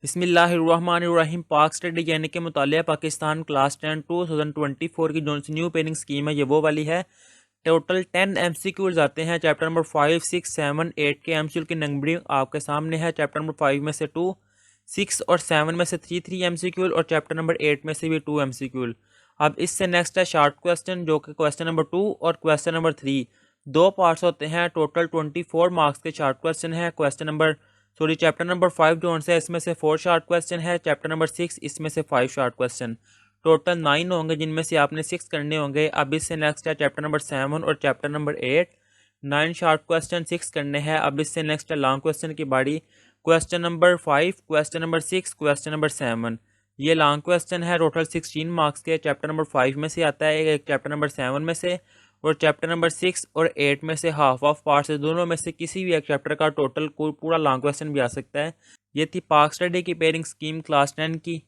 बिस्मिल्लाहिर्रहमानिर्रहीम। पाक स्टडी यानी कि मुतालिया पाकिस्तान क्लास 10 2024 की जो सी न्यू पेयरिंग स्कीम है ये वो वाली है। टोटल 10 MCQs आते हैं। चैप्टर नंबर 5, 6, 7, 8 के MCQ की नंबरिंग आपके सामने है। चैप्टर नंबर 5 में से 2, 6 और 7 में से 3 MCQ और चैप्टर नंबर 8 में से भी 2 MCQ। अब इससे नेक्स्ट है शॉर्ट क्वेश्चन, जो कि क्वेश्चन नंबर 2 और क्वेश्चन नंबर 3 दो पार्ट्स होते हैं। टोटल 24 मार्क्स के शॉर्ट क्वेश्चन है। चैप्टर नंबर 5 जो है इसमें से 4 शॉर्ट क्वेश्चन है। चैप्टर नंबर 6 इसमें से 5 शॉर्ट क्वेश्चन। टोटल 9 होंगे जिनमें से आपने 6 करने होंगे। अब इससे नेक्स्ट है चैप्टर नंबर 7 और चैप्टर नंबर 8, 9 शॉर्ट क्वेश्चन 6 करने हैं। अब इससे नेक्स्ट है लॉन्ग क्वेश्चन की बारी। Question number 5, question number 6, question number 7, ये लॉन्ग क्वेश्चन है। टोटल 16 मार्क्स के चैप्टर नंबर 5 में से आता है, एक चैप्टर नंबर 7 में से और चैप्टर नंबर 6 और 8 में से हाफ ऑफ पार्ट से दोनों में से किसी भी एक चैप्टर का टोटल पूरा लॉन्ग क्वेश्चन भी आ सकता है। ये थी पाक स्टडी की पेयरिंग स्कीम क्लास 10 की।